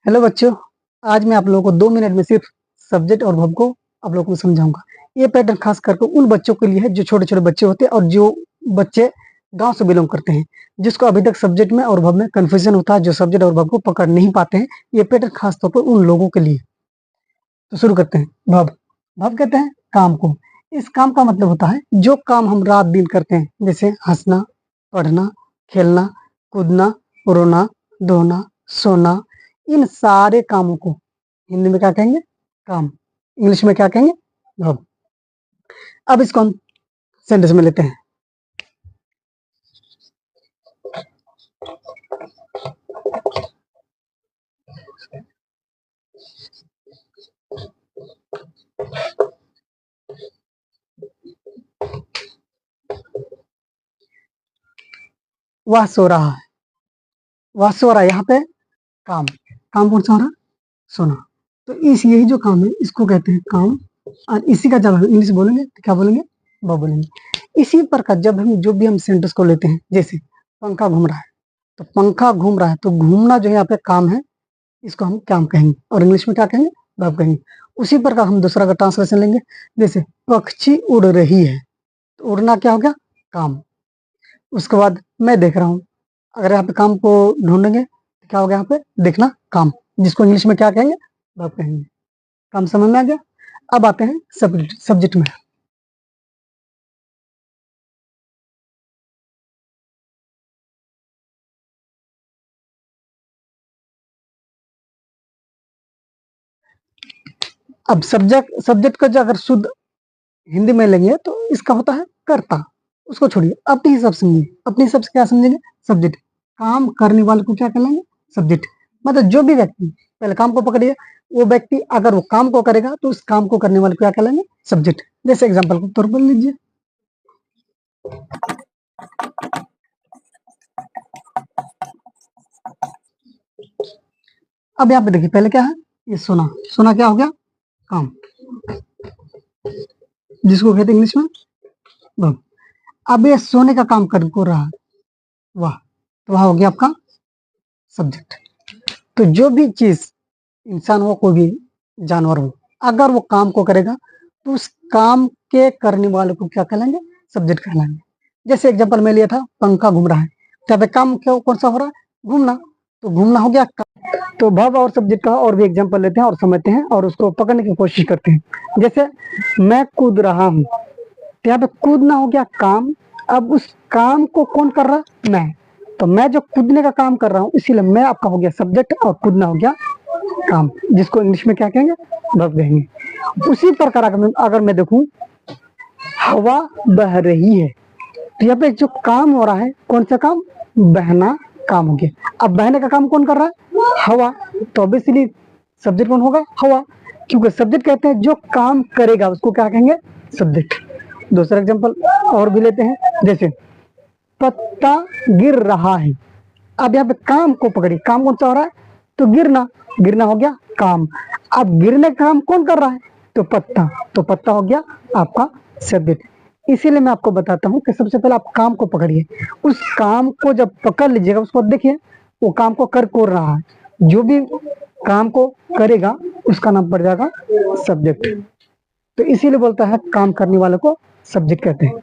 Hello बच्चों। आज मैं आप लोगों को 2 मिनट में सिर्फ सब्जेक्ट और वर्ब को आप लोगों को समझाऊंगा। ये पैटर्न खास करके उन बच्चों के लिए है जो छोटे छोटे बच्चे होते हैं और जो बच्चे गांव से बिलोंग करते हैं, जिसको अभी तक सब्जेक्ट में और वर्ब में कंफ्यूजन होता है, जो सब्जेक्ट और वर्ब को पकड़ नहीं पाते हैं। ये पैटर्न खास तौर पर उन लोगों के लिए। तो शुरू करते हैं। वर्ब वर्ब कहते हैं काम को। इस काम का मतलब होता है जो काम हम रात दिन करते हैं, जैसे हंसना, पढ़ना, खेलना, कूदना, रोना, धोना, सोना। इन सारे कामों को हिंदी में क्या कहेंगे? काम। इंग्लिश में क्या कहेंगे? वर्ब। अब इसको हम सेंटेंस में लेते हैं। वह सो रहा है। वह सो रहा है, यहाँ पे काम। काम कौन सा हो रहा है? सोना। तो इस यही जो काम है इसको कहते हैं काम। और इसी का जब हम इंग्लिश बोलेंगे तो क्या बोलेंगे? वर्ब बोलेंगे। इसी प्रकार जब हम जो भी हम सेंटेंस को लेते हैं, जैसे पंखा घूम रहा है, तो पंखा घूम रहा है, तो घूमना जो यहाँ पे काम है, इसको हम काम कहेंगे और इंग्लिश में क्या कहेंगे? वर्ब कहेंगे। उसी प्रकार हम दूसरा का ट्रांसलेशन लेंगे, जैसे पक्षी उड़ रही है, तो उड़ना क्या हो गया? काम। उसके बाद मैं देख रहा हूँ, अगर यहाँ पे काम को ढूंढेंगे तो क्या हो गया? यहाँ पे देखना काम, जिसको इंग्लिश में क्या कहेंगे? वर्ब कहेंगे। काम समझ में आ गया? अब आते हैं सब्जेक्ट में। अब सब्जेक्ट सब्जेक्ट का जो अगर शुद्ध हिंदी में लेंगे तो इसका होता है कर्ता। उसको छोड़िए, अपने हिसाब से समझिए। अपने हिसाब से क्या समझेंगे? सब्जेक्ट। काम करने वाले को क्या कहलाएंगे? सब्जेक्ट। मतलब जो भी व्यक्ति, पहले काम को पकड़िए, वो व्यक्ति अगर वो काम को करेगा तो उस काम को करने वाले को क्या कहलाएंगे? सब्जेक्ट। जैसे एग्जाम्पल के तौर पर लीजिए, अब यहाँ पे देखिए, पहले क्या है? ये सोना। सोना क्या हो गया? काम, जिसको कहते हैं इंग्लिश में वर्ब। अब ये सोने का काम कर को रहा है, वाह, तो वह हो गया आपका सब्जेक्ट। तो जो भी चीज, इंसान हो कोई भी जानवर हो, अगर वो काम को करेगा तो उस काम के करने वाले को क्या कहलाएंगे? सब्जेक्ट कहलाएंगे। जैसे एग्जांपल में लिया था, पंखा घूम रहा है, तो यहाँ पे काम क्यों कौन सा हो रहा है? घूमना। तो घूमना हो गया काम। तो वर्ब और सब्जेक्ट का और भी एग्जांपल लेते हैं और समझते हैं और उसको पकड़ने की कोशिश करते हैं। जैसे मैं कूद रहा हूँ, तो यहाँ पे कूदना हो गया काम। अब उस काम को कौन कर रहा? मैं। तो मैं जो कूदने का काम कर रहा हूँ, इसीलिए मैं आपका हो गया सब्जेक्ट और कूदना हो गया काम, जिसको इंग्लिश में क्या कहेंगे? वर्ब कहेंगे। उसी प्रकार अगर मैं देखूं, हवा बह रही है, तो यहाँ पे जो काम हो रहा है, कौन सा काम? बहना काम हो गया। अब बहने का काम कौन कर रहा है? हवा। तो ऑब्वियसली सब्जेक्ट कौन होगा? हवा, क्योंकि सब्जेक्ट कहते हैं जो काम करेगा उसको क्या कहेंगे? सब्जेक्ट। दूसरा एग्जांपल और भी लेते हैं, जैसे पत्ता गिर रहा है। अब यहाँ पे काम को पकड़िए, काम कौन सा हो रहा है? तो गिरना। गिरना हो गया काम। अब गिरने का काम कौन कर रहा है? तो पत्ता। तो पत्ता हो गया आपका सब्जेक्ट। इसीलिए मैं आपको बताता हूँ कि सबसे पहले आप काम को पकड़िए। उस काम को जब पकड़ लीजिएगा, उसको देखिए वो काम को कर कौन रहा है। जो भी काम को करेगा उसका नाम पड़ जाएगा सब्जेक्ट। तो इसीलिए बोलता है काम करने वाले को सब्जेक्ट कहते हैं।